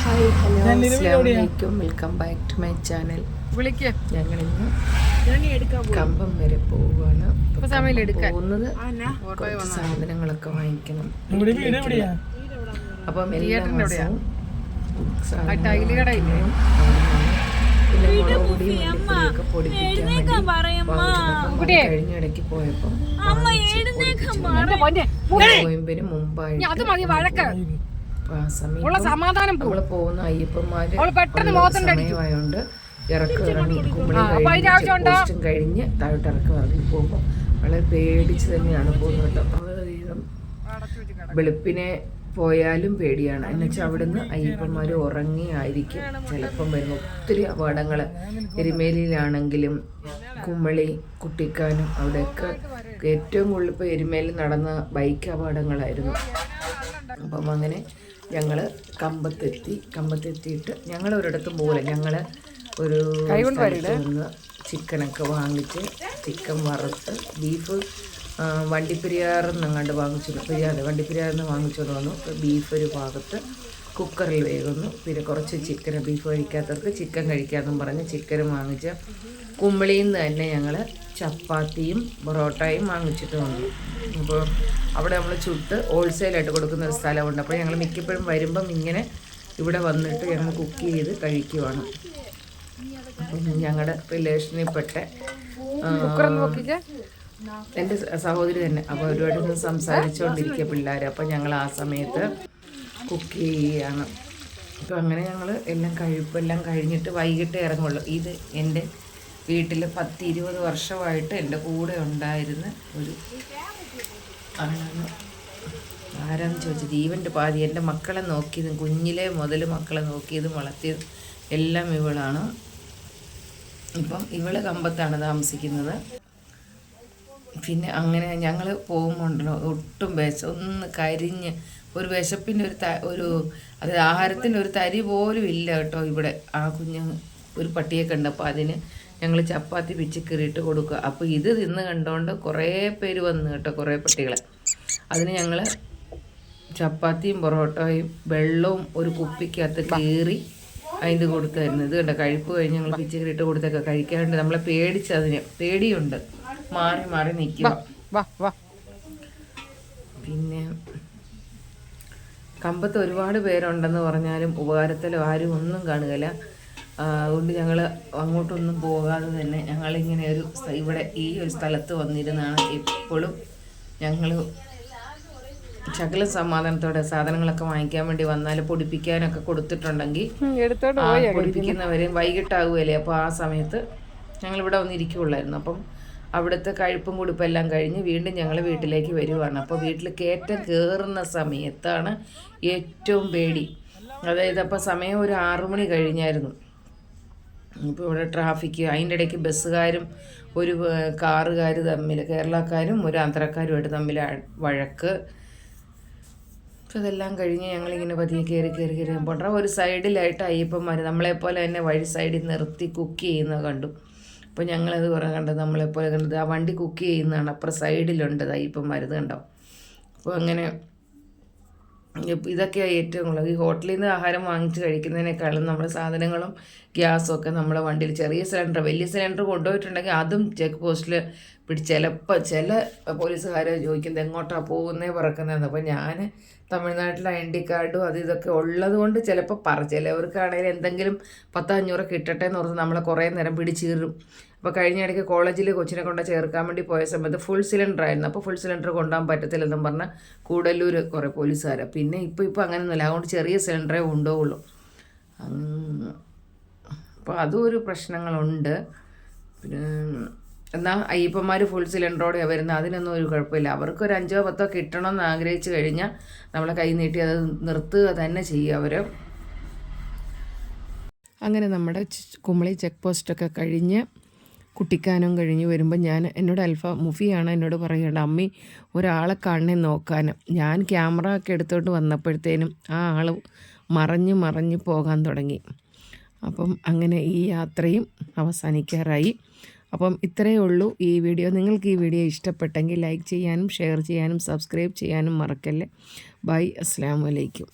Hi hello അസ്സലാമലൈക്കും, welcome back to my channel. ഞങ്ങളിന്ന് കമ്പം വരെ പോവുകയാണ്. പോകുന്നത് കുറച്ച് സാധനങ്ങളൊക്കെ വാങ്ങിക്കണം. അപ്പം എല്ലാ മാസവും മല്ലിപ്പൊടിയൊക്കെ പൊടിപ്പിക്കാൻ വേണ്ടി കഴിഞ്ഞ ഇടയ്ക്ക് പോയപ്പോൾ നോയമ്പിന് മുമ്പായിട്ട് നമ്മള് പോകുന്ന അയ്യപ്പന്മാര് സമയമായോണ്ട് ഇറങ്ങി പോസ്റ്റും കഴിഞ്ഞ് താഴോട്ടിറക്കം ഇറങ്ങി പോകുമ്പോൾ വളരെ പേടിച്ച് തന്നെയാണ് പോകുന്നത് കേട്ടോ. വളരെയധികം വെളുപ്പിനെ പോയാലും പേടിയാണ്. എന്നുവെച്ചാൽ അവിടുന്ന് അയ്യപ്പന്മാർ ഉറങ്ങിയായിരിക്കും ചിലപ്പം വരുന്ന ഒത്തിരി അപകടങ്ങൾ. എരുമേലിയിലാണെങ്കിലും കുമളി, കുട്ടിക്കാനം അവിടെയൊക്കെ ഏറ്റവും കൂടുതൽ ഇപ്പോൾ എരുമേലിൽ നടന്ന ബൈക്ക് അപകടങ്ങളായിരുന്നു. അപ്പം അങ്ങനെ ഞങ്ങൾ കമ്പത്തെത്തിയിട്ട് ഞങ്ങൾ ഒരിടത്തും പോകില്ല. ഞങ്ങൾ ഒരു സ്ഥലത്ത് ചിക്കനൊക്കെ വാങ്ങിച്ച് ചിക്കൻ വറുത്ത് ബീഫ് വണ്ടിപ്പെരിയാറിൽ വണ്ടിപ്പെരിയാറിൽ വാങ്ങിച്ചുകൊണ്ട് വന്നു. ബീഫ് ഒരു ഭാഗത്ത് കുക്കറിൽ വേകുന്നു. പിന്നെ കുറച്ച് ചിക്കൻ, ബീഫ് കഴിക്കാത്തവർക്ക് ചിക്കൻ കഴിക്കാമെന്നും പറഞ്ഞ് ചിക്കനും വാങ്ങിച്ച് കുമ്പളിയിൽ നിന്ന് തന്നെ ഞങ്ങൾ ചപ്പാത്തിയും പൊറോട്ടയും വാങ്ങിച്ചിട്ട് വന്നു. അപ്പോൾ അവിടെ നമ്മൾ ചുട്ട് ഹോൾസെയിലായിട്ട് കൊടുക്കുന്ന ഒരു സ്ഥലമുണ്ട്. അപ്പോൾ ഞങ്ങൾ മിക്കപ്പോഴും വരുമ്പം ഇങ്ങനെ ഇവിടെ വന്നിട്ട് ഞങ്ങൾ കുക്ക് ചെയ്ത് കഴിക്കുവാണ്. ഞങ്ങളുടെ റിലേഷനിൽപ്പെട്ട എൻ്റെ സഹോദരി തന്നെ. അപ്പോൾ ഒരുപാട് സംസാരിച്ചുകൊണ്ടിരിക്കുക പിള്ളേർ. അപ്പോൾ ഞങ്ങൾ ആ സമയത്ത് കുക്ക് ചെയ്യുകയാണ്. അപ്പോൾ അങ്ങനെ ഞങ്ങൾ എല്ലാം കഴിഞ്ഞിട്ട് വൈകിട്ട് ഇറങ്ങുള്ളൂ. ഇത് എൻ്റെ വീട്ടിൽ 10-20 വർഷമായിട്ട് എൻ്റെ കൂടെ ഉണ്ടായിരുന്ന ഒരു ആളാണ്. ആരാന്ന് ചോദിച്ചത് ജീവൻ്റെ പാതി. എൻ്റെ മക്കളെ നോക്കിയതും കുഞ്ഞിലെ മുതൽ മക്കളെ നോക്കിയതും വളർത്തിയതും എല്ലാം ഇവളാണ്. ഇപ്പം ഇവള് കമ്പത്താണ് താമസിക്കുന്നത്. പിന്നെ അങ്ങനെ ഞങ്ങൾ പോകുമ്പോണ്ടല്ലോ ഒട്ടും ഒന്ന് കരിഞ്ഞ് ഒരു വിശപ്പിൻ്റെ അത് ആഹാരത്തിൻ്റെ ഒരു തരി പോലും ഇല്ല കേട്ടോ. ഇവിടെ ആ കുഞ്ഞ് ഒരു പട്ടിയൊക്കെ ഉണ്ട്. അപ്പോൾ അതിന് ഞങ്ങൾ ചപ്പാത്തി പിച്ച് കീറിയിട്ട് കൊടുക്കുക. അപ്പോൾ ഇത് തിന്ന് കണ്ടുകൊണ്ട് കുറേ പേര് വന്നു കേട്ടോ, കുറേ പട്ടികളെ. അതിന് ഞങ്ങൾ ചപ്പാത്തിയും പൊറോട്ടയും വെള്ളവും ഒരു കുപ്പിക്കകത്ത് കീറി അതിൻ്റെ കൊടുത്തായിരുന്നു. ഇത് കണ്ട കഴിപ്പ് കഴിഞ്ഞ് ഞങ്ങൾ പിച്ച് കീറിയിട്ട് കൊടുത്തൊക്കെ കഴിക്കാറുണ്ട്. നമ്മളെ പേടിച്ചതിന് പേടിയുണ്ട്, മാറി മാറി നിൽക്കുക. പിന്നെ കമ്പത്ത് ഒരുപാട് പേരുണ്ടെന്ന് പറഞ്ഞാലും ഉപകാരത്തിലോ ആരും ഒന്നും കാണുകയില്ല. അതുകൊണ്ട് ഞങ്ങൾ അങ്ങോട്ടൊന്നും പോകാതെ തന്നെ ഞങ്ങളിങ്ങനെ ഇവിടെ ഈ ഒരു സ്ഥലത്ത് വന്നിരുന്നാണ് എപ്പോഴും ഞങ്ങൾ ശകലം സമാധാനത്തോടെ സാധനങ്ങളൊക്കെ വാങ്ങിക്കാൻ വേണ്ടി വന്നാൽ പൊടിപ്പിക്കാനൊക്കെ കൊടുത്തിട്ടുണ്ടെങ്കിൽ പൊടിപ്പിക്കുന്നവരെയും വൈകിട്ടാകുമല്ലേ. അപ്പോൾ ആ സമയത്ത് ഞങ്ങളിവിടെ വന്നിരിക്കുകയുള്ളായിരുന്നു. അപ്പം അവിടുത്തെ കഴിപ്പും കുടിപ്പും എല്ലാം കഴിഞ്ഞ് വീണ്ടും ഞങ്ങൾ വീട്ടിലേക്ക് വരുവാണ്. അപ്പോൾ വീട്ടിൽ കയറ്റം കയറുന്ന സമയത്താണ് ഏറ്റവും പേടി. അതായത് അപ്പോൾ സമയം ഒരു 6 മണി കഴിഞ്ഞായിരുന്നു. ഇപ്പോൾ ഇവിടെ ട്രാഫിക്ക്, അതിൻ്റെ ഇടയ്ക്ക് ബസ്സുകാരും ഒരു കാറുകാർ തമ്മിൽ, കേരളക്കാരും ഒരു ആന്ധ്രാക്കാരുമായിട്ട് തമ്മിൽ വഴക്ക്. അപ്പോൾ ഇതെല്ലാം കഴിഞ്ഞ് ഞങ്ങളിങ്ങനെ പതിയെ കയറി പോകണ്ട ഒരു സൈഡിലായിട്ട് അയ്യപ്പന്മാർ നമ്മളെപ്പോലെ തന്നെ വഴി സൈഡിൽ നിർത്തി കുക്ക് ചെയ്യുന്നത് കണ്ടു. അപ്പോൾ ഞങ്ങളത് കുറേ കണ്ടത് നമ്മളെപ്പോലെ കണ്ടത് ആ വണ്ടി കുക്ക് ചെയ്യുന്നതാണ്. അപ്പുറം സൈഡിലുണ്ട് അയ്യപ്പന്മാർ, ഇത് കണ്ടോ. അപ്പോൾ അങ്ങനെ ഇതൊക്കെയാണ് ഏറ്റവും കൂടുതൽ ഈ ഹോട്ടലിൽ നിന്ന് ആഹാരം വാങ്ങിച്ച് കഴിക്കുന്നതിനേക്കാളും നമ്മുടെ സാധനങ്ങളും ഗ്യാസും ഒക്കെ നമ്മളെ വണ്ടിയിൽ ചെറിയ സിലിണ്ടർ, വലിയ സിലിണ്ടർ കൊണ്ടുപോയിട്ടുണ്ടെങ്കിൽ അതും ചെക്ക് പോസ്റ്റിൽ ചിലപ്പോൾ ചില പോലീസുകാരെ ചോദിക്കുന്നത് എങ്ങോട്ടാണ് പോകുന്നേ പറക്കുന്നതെന്ന്. അപ്പോൾ ഞാൻ തമിഴ്നാട്ടിലെ ID കാർഡും അത് ഇതൊക്കെ ഉള്ളത് കൊണ്ട് ചിലപ്പോൾ ചിലവർക്കാണെങ്കിലും എന്തെങ്കിലും 10-500 കിട്ടട്ടെ എന്ന് ഓർത്ത് നമ്മളെ കുറേ നേരം പിടിച്ചീറും. അപ്പോൾ കഴിഞ്ഞ ഇടയ്ക്ക് കോളേജിൽ കൊച്ചിനെ കൊണ്ട് ചേർക്കാൻ വേണ്ടി പോയ സമയത്ത് ഫുൾ സിലിണ്ടർ ആയിരുന്നു. അപ്പോൾ ഫുൾ സിലിണ്ടർ കൊണ്ടുപോകാൻ പറ്റത്തില്ലെന്നും പറഞ്ഞാൽ കൂടല്ലൂർ കുറേ പോലീസുകാരാണ്. പിന്നെ ഇപ്പോൾ അങ്ങനെയൊന്നുമില്ല, അതുകൊണ്ട് ചെറിയ സിലിണ്ടറേ കൊണ്ടുപോകുള്ളൂ. അപ്പോൾ അതും ഒരു പ്രശ്നങ്ങളുണ്ട്. പിന്നെ എന്നാൽ അയ്യപ്പന്മാർ ഫുൾ സിലിണ്ടറോടെയാണ് വരുന്നത്, അതിനൊന്നും ഒരു കുഴപ്പമില്ല. അവർക്കൊരു 5-10 കിട്ടണമെന്ന് ആഗ്രഹിച്ചു കഴിഞ്ഞാൽ നമ്മളെ കൈ നീട്ടി അത് നിർത്തുക തന്നെ ചെയ്യുക അവർ. അങ്ങനെ നമ്മുടെ കുമളി ചെക്ക് പോസ്റ്റൊക്കെ കഴിഞ്ഞ് കുട്ടിക്കാനം കഴിഞ്ഞ് വരുമ്പോൾ എന്നോട് മുഫിയാണ് എന്നോട് പറയേണ്ട അമ്മി ഒരാളെ കാണണേ നോക്കാൻ. ഞാൻ ക്യാമറ ഒക്കെ എടുത്തോണ്ട് വന്നപ്പോഴത്തേനും ആ ആൾ മറഞ്ഞ് പോകാൻ തുടങ്ങി. അപ്പം അങ്ങനെ ഈ യാത്രയും അവസാനിക്കാറായി. അപ്പം ഇത്രയേ ഉള്ളൂ ഈ വീഡിയോ. നിങ്ങൾക്ക് ഈ വീഡിയോ ഇഷ്ടപ്പെട്ടെങ്കിൽ ലൈക്ക് ചെയ്യാനും ഷെയർ ചെയ്യാനും സബ്സ്ക്രൈബ് ചെയ്യാനും മറക്കല്ലേ. ബൈ, അസ്സലാമു അലൈക്കും.